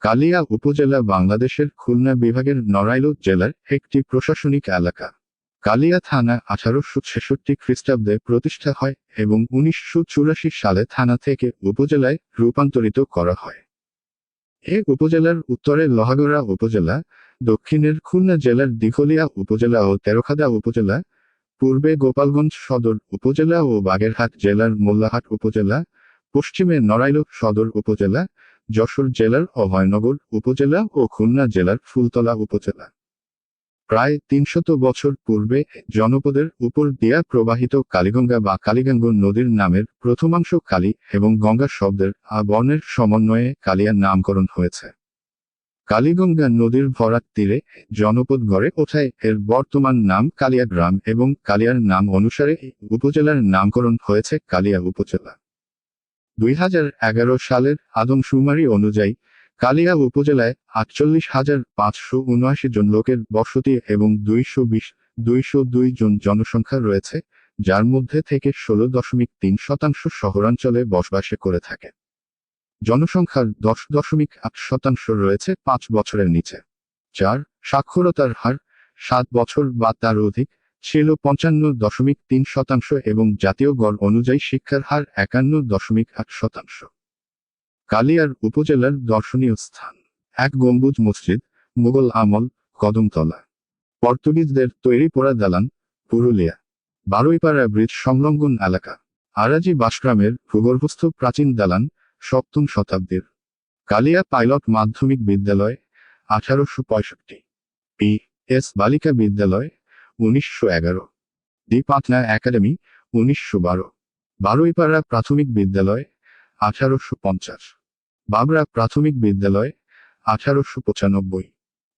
কালিয়া উপজেলা বাংলাদেশের খুলনা বিভাগের নড়াইল জেলার একটি প্রশাসনিক এলাকা। কালিয়া থানা 1866 খ্রিস্টাব্দে প্রতিষ্ঠা হয় এবং 1984 সালে থানা থেকে উপজেলায় রূপান্তরিত করা হয়। এ উপজেলার উত্তরে লোহাগড়া উপজেলা, দক্ষিণের খুলনা জেলার দিঘলিয়া উপজেলা ও তেরখাদা উপজেলা, পূর্বে গোপালগঞ্জ সদর উপজেলা ও বাগেরহাট জেলার মোল্লাহাট উপজেলা, পশ্চিমে নড়াইল সদর উপজেলা, যশোর জেলার অভয়নগর উপজেলা ও খুলনা জেলার ফুলতলা উপজেলা। প্রায় 300 বছর পূর্বে জনপদের উপর দিয়া প্রবাহিত কালীগঙ্গা বা কালীগঙ্গ নদীর নামের প্রথমাংশ কালী এবং গঙ্গা শব্দের বর্ণের সমন্বয়ে কালিয়ার নামকরণ হয়েছে। কালীগঙ্গা নদীর ভরাট তীরে জনপদ গড়ে ওঠায় এর বর্তমান নাম কালিয়া গ্রাম এবং কালিয়ার নাম অনুসারে উপজেলার নামকরণ হয়েছে কালিয়া উপজেলা। 2011 সালের আদমশুমারি অনুযায়ী কালিয়া উপজেলায় 48,579 জন লোকের বসতি এবং 202 জন জনসংখ্যা রয়েছে, যার মধ্যে থেকে 16.3% শহরাঞ্চলে বসবাস করে থাকে। জনসংখ্যার 10.8% রয়েছে 5 বছরের নিচে। 4. সাক্ষরতার হার 7 বছর বা তার অধিক ছিল 55.3% এবং জাতীয় গড় অনুযায়ী শিক্ষার হার 51.8%। কালিয়ার উপজেলার দর্শনীয় স্থান: 1 গম্বুজ মসজিদ, মুঘল আমল, কদমতলা। পর্তুগিজদের তৈরি পোড়া দালান, পুরুলিয়া। বারুইপাড়া ব্রিজ সংলগ্ন এলাকা। আরাজি বাসগ্রামের ভূগর্ভস্থ প্রাচীন দালান, 7ম শতাব্দীর। কালিয়া পাইলট মাধ্যমিক বিদ্যালয়, 1865। পি.এস. বালিকা বিদ্যালয়, 1911। ডি. পাটনা একাডেমি, 1912। বারুইপাড়া প্রাথমিক বিদ্যালয়, 1850। বাবরা প্রাথমিক বিদ্যালয়, 1895।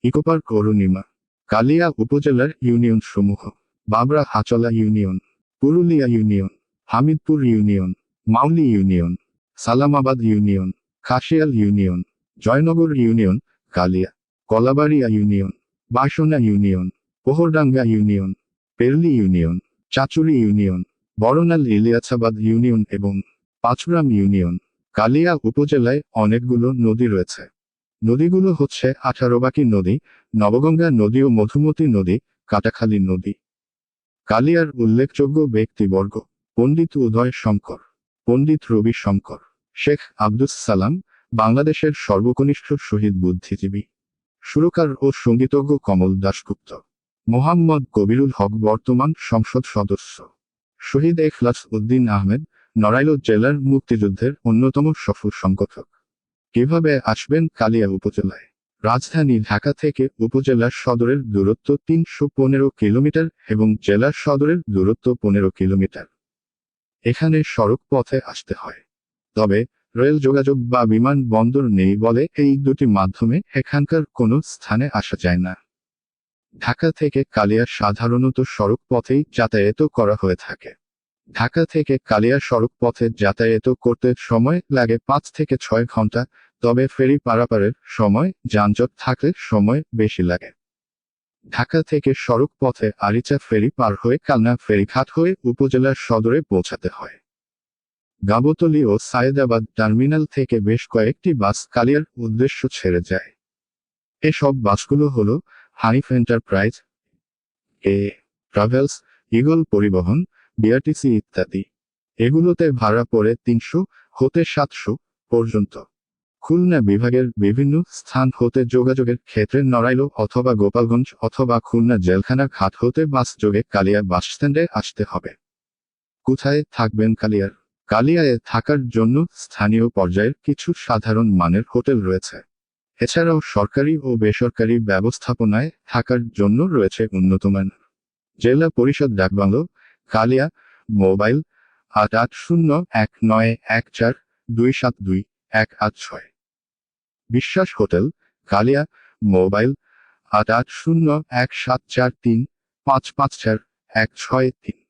ইকোপার্ক অরুণিমা। কালিয়া উপজেলার ইউনিয়ন সমূহ: Babra Hachla union, Purulia union, Hamidpur union, Mauli union, Salamabad union, Khasial union, Joynagar union, Kalia, Kalabaria union, Basna union, Pohardanga union, Perli union, Chachuri union, Baranal Iliasabad union এবং পাঁচগ্রাম ইউনিয়ন। কালিয়া উপজেলায় অনেকগুলো নদী রয়েছে। নদীগুলো হচ্ছে 18 নদী, নবগঙ্গা নদী ও মধুমতি নদী, কাটাখালী নদী। কালিয়ার উল্লেখযোগ্য ব্যক্তিবর্গ: পণ্ডিত উদয় শঙ্কর, পণ্ডিত রবি শঙ্কর, শেখ আব্দুস সালাম, বাংলাদেশের সর্বকনিষ্ঠ শহীদ বুদ্ধিজীবী, সুরকার ও সঙ্গীতজ্ঞ কমল দাশগুপ্ত, মোহাম্মদ কবিরুল হক বর্তমান সংসদ সদস্য, শহীদ এখলাস উদ্দিন আহমেদ, নড়াইল জেলার মুক্তিযুদ্ধের অন্যতম সফল সংগঠক। কিভাবে আসবেন কালিয়া উপজেলায়? রাজধানী ঢাকা থেকে উপজেলার সদরের দূরত্ব 315 কিলোমিটার এবং জেলার সদরের দূরত্ব 15 কিলোমিটার। এখানে সড়ক পথে আসতে হয়, তবে রেল যোগাযোগ বা বিমান বন্দর নেই বলে এই দুটি মাধ্যমে এখানকার কোনো স্থানে আসা যায় না। ঢাকা থেকে কালিয়া সাধারণত সড়ক পথেই যাতায়াত করা হয়ে থাকে। ঢাকা থেকে কালিয়া সড়ক পথে যাতায়াত করতে সময় লাগে 5 থেকে 6 ঘন্টা, তবে ফেরি পারাপারের সময় যানজট থাকলে সময় বেশি লাগে। ঢাকা থেকে সড়ক পথে আরিচা ফেরি পার হয়ে কালনা ফেরিঘাট হয়ে উপজেলার সদরে পৌঁছাতে হয়। গাবতলী ও সায়েদাবাদ টার্মিনাল থেকে বেশ কয়েকটি বাস কালিয়ার উদ্দেশ্য ছেড়ে যায়। এসব বাসগুলো হলো হানিফ এন্টারপ্রাইজ, এ ট্রাভেলস, ঈগল পরিবহন, বিআরটিসি ইত্যাদি। এগুলোতে ভাড়া পড়ে 300 হতে 700 পর্যন্ত। খুলনা বিভাগের বিভিন্ন স্থান হতে যোগাযোগের ক্ষেত্রে নড়াইল অথবা গোপালগঞ্জ অথবা খুলনা জেলখানা ঘাট হতে বাস যোগে কালিয়া বাসস্ট্যান্ডে আসতে হবে। কোথায় থাকবেন কালিয়ার? কালিয়ায় থাকার জন্য স্থানীয় পর্যায়ের কিছু সাধারণ মানের হোটেল রয়েছে। এছাড়াও সরকারি ও বেসরকারি ব্যবস্থাপনায় থাকার জন্য রয়েছে উন্নতমানের জেলা পরিষদ ডাকবাংলো, কালিয়া। মোবাইল 8801914272-186। বিশ্বাস হোটেল, কালিয়া। মোবাইল 8801743554-163।